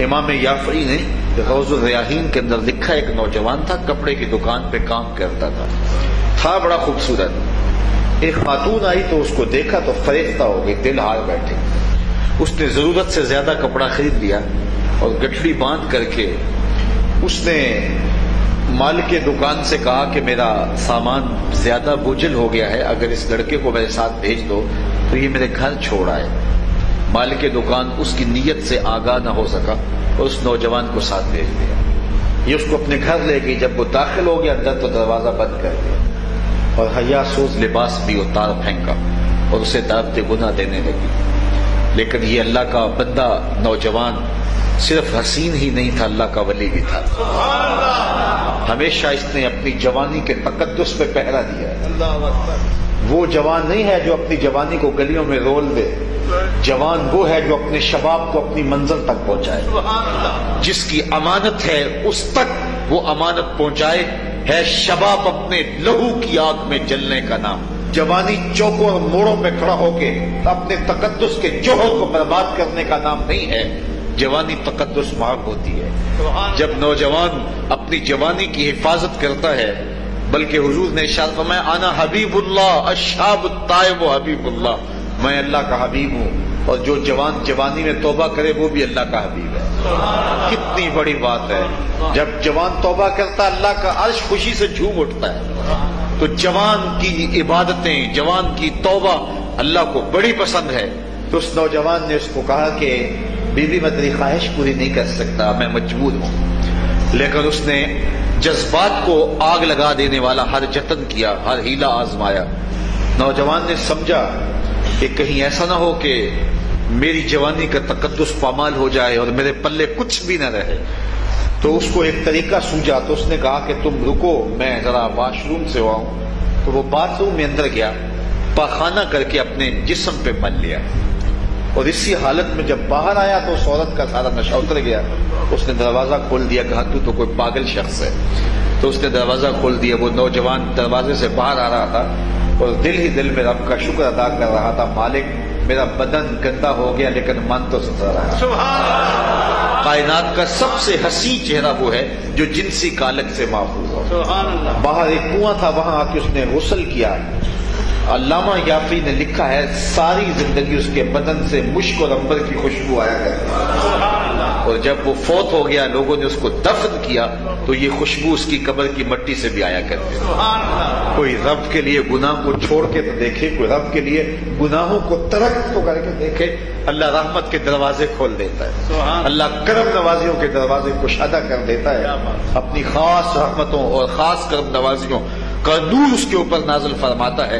امام یافعی نے روض الریاحین کے اندر لکھا، ایک نوجوان تھا، کپڑے کی دکان پہ کام کرتا تھا بڑا خوبصورت۔ ایک خاتون آئی تو اس کو دیکھا تو فریفتہ ہو گئی، دل ہار بیٹھے۔ اس نے ضرورت سے زیادہ کپڑا خرید لیا اور گٹھڑی باندھ کر کے اس نے مالک دکان سے کہا کہ میرا سامان زیادہ بوجھل ہو گیا ہے، اگر اس لڑکے کو میرے ساتھ بھیج دو تو یہ میرے گھر چھوڑ آئے۔ مالک دکان اس کی نیت سے آگاہ نہ ہو سکا اور اس نوجوان کو ساتھ بھیج دیا۔ یہ اس کو اپنے گھر لے گئی، جب وہ داخل ہو گیا اندر تو دروازہ بند کر دیا اور حیا سوز لباس بھی اتار پھینکا اور اسے دعوت گناہ دینے لگی۔ لیکن یہ اللہ کا بندہ نوجوان صرف حسین ہی نہیں تھا، اللہ کا ولی بھی تھا۔ ہمیشہ اس نے اپنی جوانی کے تقدس پہ پہرا دیا ہے۔ وہ جوان نہیں ہے جو اپنی جوانی کو گلیوں میں رول دے، جوان وہ ہے جو اپنے شباب کو اپنی منزل تک پہنچائے، جس کی امانت ہے اس تک وہ امانت پہنچائے۔ ہے شباب اپنے لہو کی آگ میں جلنے کا نام۔ جوانی چوکوں اور موڑوں پہ کھڑا ہو کے اپنے تقدس کے جوہر کو برباد کرنے کا نام نہیں ہے۔ جوانی تقدس معاف ہوتی ہے جب نوجوان اپنی جوانی کی حفاظت کرتا ہے، بلکہ حضور نے ارشاد فرمایا انا حبیب اللہ الشاب الطائب حبیب اللہ، میں اللہ کا حبیب ہوں، اور جو جوان جوانی میں توبہ کرے وہ بھی اللہ کا حبیب ہے۔ کتنی بڑی بات ہے، جب جوان توبہ کرتا اللہ کا عرش خوشی سے جھوم اٹھتا ہے۔ تو جوان کی عبادتیں، جوان کی توبہ اللہ کو بڑی پسند ہے۔ تو اس نوجوان نے اس کو کہا کہ بیوی میں تیری خواہش پوری نہیں کر سکتا، میں مجبور ہوں، لیکن اس نے جذبات کو آگ لگا دینے والا ہر جتن کیا، ہر ہیلا آزمایا۔ نوجوان نے سمجھا کہ کہیں ایسا نہ ہو کہ میری جوانی کا تقدس پامال ہو جائے اور میرے پلے کچھ بھی نہ رہے۔ تو اس کو ایک طریقہ سوجا، تو اس نے کہا کہ تم رکو، میں ذرا واش روم سے آؤں۔ تو وہ باتھ روم میں اندر گیا، پاخانہ کر کے اپنے جسم پہ مل لیا، اور اسی حالت میں جب باہر آیا تو اس عورت کا سارا نشہ اتر گیا۔ اس نے دروازہ کھول دیا، کہا تو کوئی پاگل شخص ہے۔ تو اس نے دروازہ کھول دیا، وہ نوجوان دروازے سے باہر آ رہا تھا اور دل ہی دل میں رب کا شکر ادا کر رہا تھا، مالک میرا بدن گندا ہو گیا لیکن من تو ستھرا رہا۔ کائنات کا سب سے حسین چہرہ وہ ہے جو جنسی کالک سے محفوظ ہو۔ باہر ایک کنواں تھا، وہاں آ کے اس نے غسل کیا۔ علامہ یافعی نے لکھا ہے ساری زندگی اس کے بدن سے مشک اور عنبر کی خوشبو آیا کرتی، اور جب وہ فوت ہو گیا لوگوں نے اس کو دفن کیا تو یہ خوشبو اس کی قبر کی مٹی سے بھی آیا کرتی۔ کوئی رب کے لیے گناہ کو چھوڑ کے تو دیکھے، کوئی رب کے لیے گناہوں کو ترک تو کر کے دیکھے، اللہ رحمت کے دروازے کھول دیتا ہے، اللہ کرم نوازیوں کے دروازے کشادہ کر دیتا ہے، اپنی خاص رحمتوں اور خاص کرم نوازیوں کا نور اس کے اوپر نازل فرماتا ہے۔